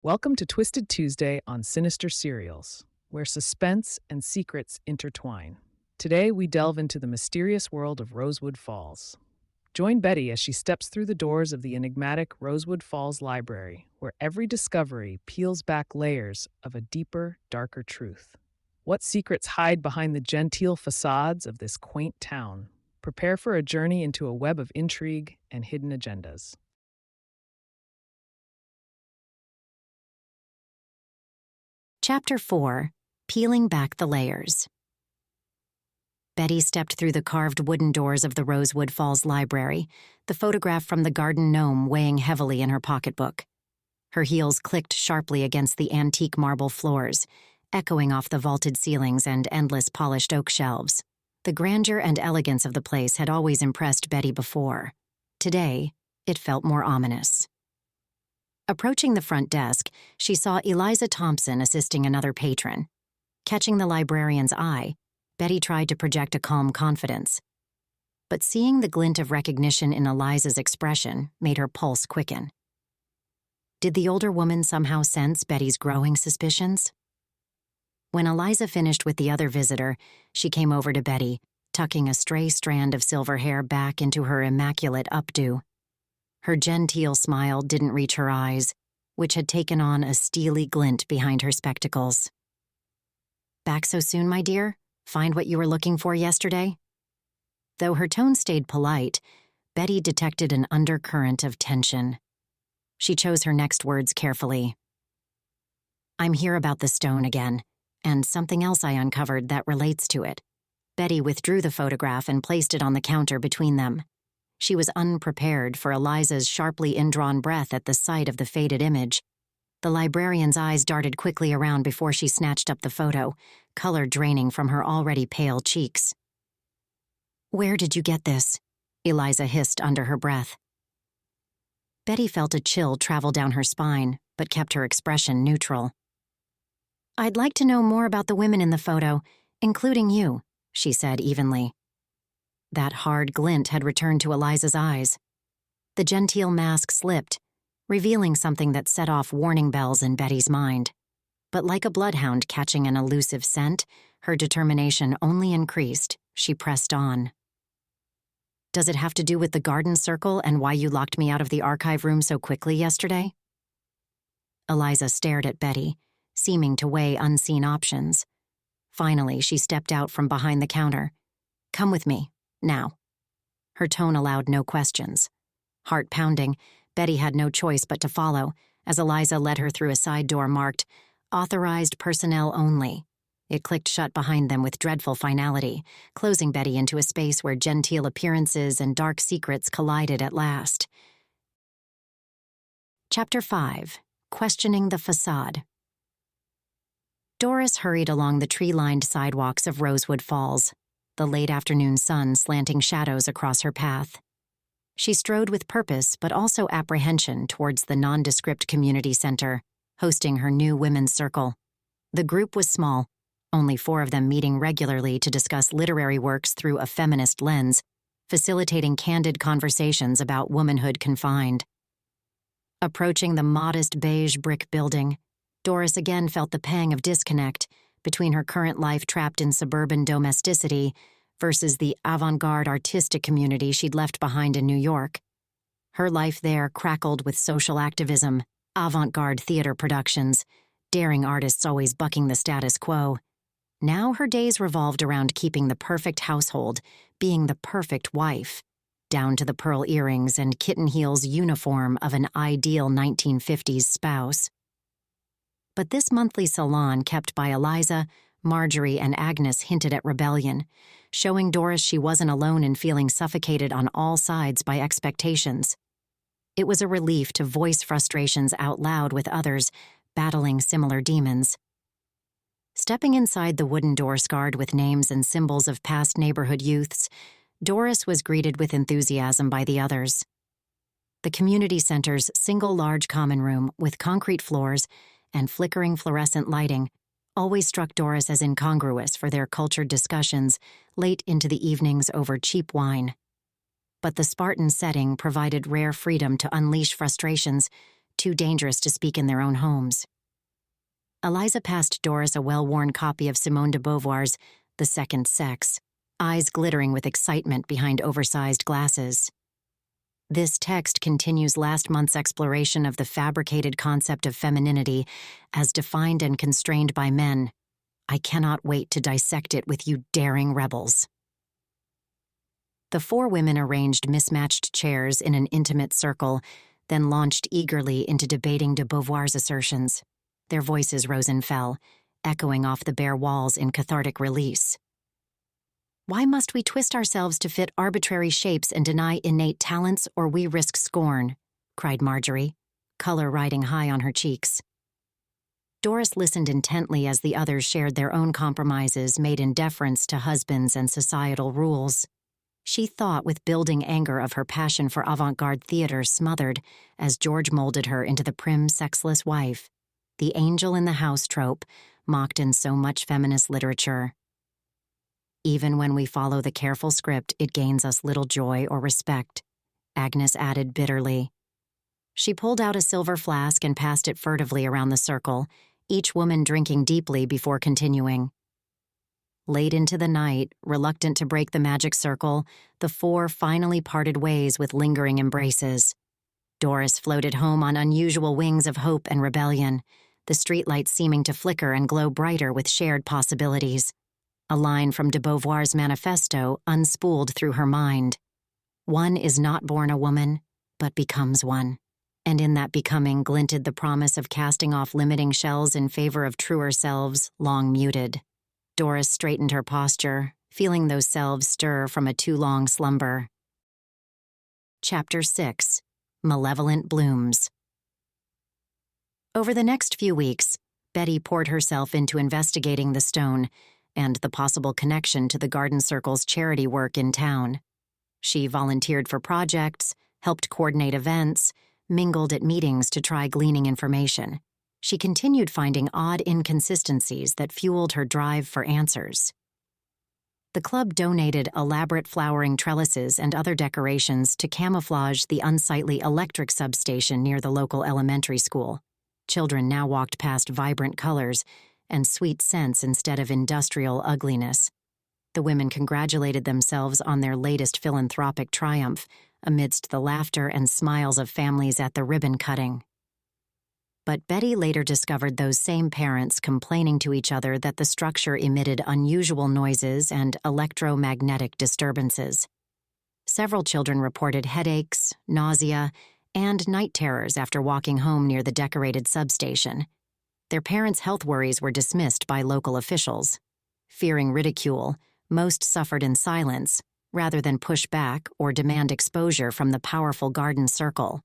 Welcome to Twisted Tuesday on Sinister Serials, where suspense and secrets intertwine. Today, we delve into the mysterious world of Rosewood Falls. Join Betty as she steps through the doors of the enigmatic Rosewood Falls Library, where every discovery peels back layers of a deeper, darker truth. What secrets hide behind the genteel facades of this quaint town? Prepare for a journey into a web of intrigue and hidden agendas. Chapter 4: Peeling Back the Layers. Betty stepped through the carved wooden doors of the Rosewood Falls Library, the photograph from the garden gnome weighing heavily in her pocketbook. Her heels clicked sharply against the antique marble floors, echoing off the vaulted ceilings and endless polished oak shelves. The grandeur and elegance of the place had always impressed Betty before. Today, it felt more ominous. Approaching the front desk, she saw Eliza Thompson assisting another patron. Catching the librarian's eye, Betty tried to project a calm confidence. But seeing the glint of recognition in Eliza's expression made her pulse quicken. Did the older woman somehow sense Betty's growing suspicions? When Eliza finished with the other visitor, she came over to Betty, tucking a stray strand of silver hair back into her immaculate updo. Her genteel smile didn't reach her eyes, which had taken on a steely glint behind her spectacles. "Back so soon, my dear? Find what you were looking for yesterday?" Though her tone stayed polite, Betty detected an undercurrent of tension. She chose her next words carefully. "I'm here about the stone again, and something else I uncovered that relates to it." Betty withdrew the photograph and placed it on the counter between them. She was unprepared for Eliza's sharply indrawn breath at the sight of the faded image. The librarian's eyes darted quickly around before she snatched up the photo, color draining from her already pale cheeks. "Where did you get this?" Eliza hissed under her breath. Betty felt a chill travel down her spine, but kept her expression neutral. "I'd like to know more about the women in the photo, including you," she said evenly. That hard glint had returned to Eliza's eyes. The genteel mask slipped, revealing something that set off warning bells in Betty's mind. But like a bloodhound catching an elusive scent, her determination only increased. She pressed on. "Does it have to do with the garden circle and why you locked me out of the archive room so quickly yesterday?" Eliza stared at Betty, seeming to weigh unseen options. Finally, she stepped out from behind the counter. "Come with me. Now." Her tone allowed no questions. Heart pounding, Betty had no choice but to follow, as Eliza led her through a side door marked, "Authorized personnel only." It clicked shut behind them with dreadful finality, closing Betty into a space where genteel appearances and dark secrets collided at last. Chapter 5: Questioning the Facade. Doris hurried along the tree-lined sidewalks of Rosewood Falls, the late afternoon sun slanting shadows across her path. She strode with purpose but also apprehension towards the nondescript community center, hosting her new women's circle. The group was small, only 4 of them meeting regularly to discuss literary works through a feminist lens, facilitating candid conversations about womanhood confined. Approaching the modest beige brick building, Doris again felt the pang of disconnect between her current life trapped in suburban domesticity versus the avant-garde artistic community she'd left behind in New York. Her life there crackled with social activism, avant-garde theater productions, daring artists always bucking the status quo. Now her days revolved around keeping the perfect household, being the perfect wife, down to the pearl earrings and kitten heels uniform of an ideal 1950s spouse. But this monthly salon kept by Eliza, Marjorie, and Agnes hinted at rebellion, showing Doris she wasn't alone in feeling suffocated on all sides by expectations. It was a relief to voice frustrations out loud with others, battling similar demons. Stepping inside the wooden door scarred with names and symbols of past neighborhood youths, Doris was greeted with enthusiasm by the others. The community center's single large common room with concrete floors and flickering fluorescent lighting always struck Doris as incongruous for their cultured discussions late into the evenings over cheap wine. But the Spartan setting provided rare freedom to unleash frustrations, too dangerous to speak in their own homes. Eliza passed Doris a well-worn copy of Simone de Beauvoir's The Second Sex, eyes glittering with excitement behind oversized glasses. This text continues last month's exploration of the fabricated concept of femininity as defined and constrained by men. I cannot wait to dissect it with you daring rebels. The four women arranged mismatched chairs in an intimate circle, then launched eagerly into debating de Beauvoir's assertions. Their voices rose and fell, echoing off the bare walls in cathartic release. Why must we twist ourselves to fit arbitrary shapes and deny innate talents, or we risk scorn? Cried Marjorie, color riding high on her cheeks. Doris listened intently as the others shared their own compromises made in deference to husbands and societal rules. She thought with building anger of her passion for avant-garde theater smothered as George molded her into the prim, sexless wife, the angel in the house trope, mocked in so much feminist literature. Even when we follow the careful script, it gains us little joy or respect, Agnes added bitterly. She pulled out a silver flask and passed it furtively around the circle, each woman drinking deeply before continuing. Late into the night, reluctant to break the magic circle, the four finally parted ways with lingering embraces. Doris floated home on unusual wings of hope and rebellion, the streetlights seeming to flicker and glow brighter with shared possibilities. A line from de Beauvoir's manifesto unspooled through her mind. One is not born a woman, but becomes one. And in that becoming glinted the promise of casting off limiting shells in favor of truer selves, long muted. Doris straightened her posture, feeling those selves stir from a too-long slumber. Chapter 6. Malevolent Blooms. Over the next few weeks, Betty poured herself into investigating the stone and the possible connection to the Garden Circle's charity work in town. She volunteered for projects, helped coordinate events, mingled at meetings to try gleaning information. She continued finding odd inconsistencies that fueled her drive for answers. The club donated elaborate flowering trellises and other decorations to camouflage the unsightly electric substation near the local elementary school. Children now walked past vibrant colors and sweet scents instead of industrial ugliness. The women congratulated themselves on their latest philanthropic triumph amidst the laughter and smiles of families at the ribbon cutting. But Betty later discovered those same parents complaining to each other that the structure emitted unusual noises and electromagnetic disturbances. Several children reported headaches, nausea, and night terrors after walking home near the decorated substation. Their parents' health worries were dismissed by local officials. Fearing ridicule, most suffered in silence, rather than push back or demand exposure from the powerful Garden Circle.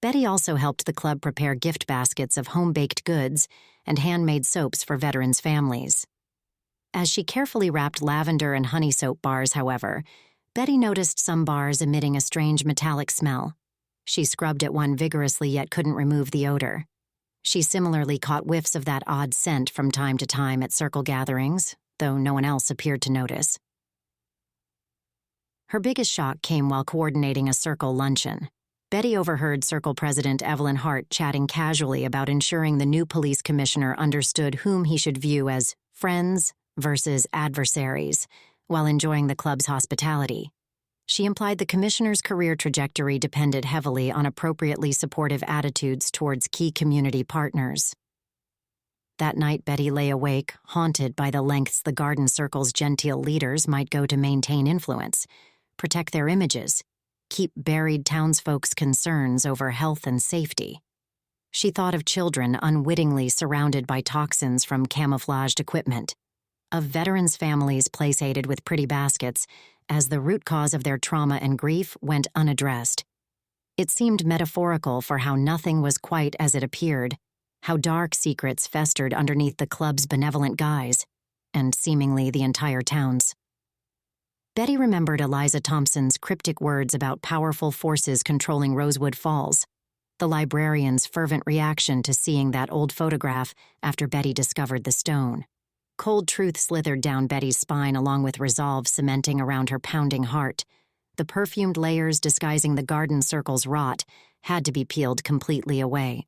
Betty also helped the club prepare gift baskets of home-baked goods and handmade soaps for veterans' families. As she carefully wrapped lavender and honey soap bars, however, Betty noticed some bars emitting a strange metallic smell. She scrubbed at one vigorously yet couldn't remove the odor. She similarly caught whiffs of that odd scent from time to time at circle gatherings, though no one else appeared to notice. Her biggest shock came while coordinating a circle luncheon. Betty overheard Circle President Evelyn Hart chatting casually about ensuring the new police commissioner understood whom he should view as friends versus adversaries, while enjoying the club's hospitality. She implied the commissioner's career trajectory depended heavily on appropriately supportive attitudes towards key community partners. That night, Betty lay awake, haunted by the lengths the Garden Circle's genteel leaders might go to maintain influence, protect their images, keep buried townsfolk's concerns over health and safety. She thought of children unwittingly surrounded by toxins from camouflaged equipment, of veterans' families placated with pretty baskets as the root cause of their trauma and grief went unaddressed. It seemed metaphorical for how nothing was quite as it appeared, how dark secrets festered underneath the club's benevolent guise, and seemingly the entire town's. Betty remembered Eliza Thompson's cryptic words about powerful forces controlling Rosewood Falls, the librarian's fervent reaction to seeing that old photograph after Betty discovered the stone. Cold truth slithered down Betty's spine along with resolve cementing around her pounding heart. The perfumed layers disguising the Garden Circle's rot had to be peeled completely away.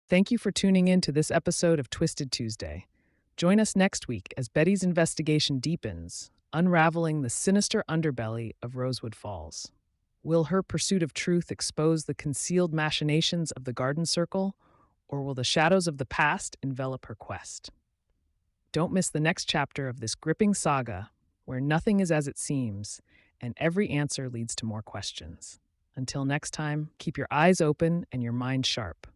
Thank you for tuning in to this episode of Twisted Tuesday. Join us next week as Betty's investigation deepens, unraveling the sinister underbelly of Rosewood Falls. Will her pursuit of truth expose the concealed machinations of the Garden Circle, or will the shadows of the past envelop her quest? Don't miss the next chapter of this gripping saga, where nothing is as it seems, and every answer leads to more questions. Until next time, keep your eyes open and your mind sharp.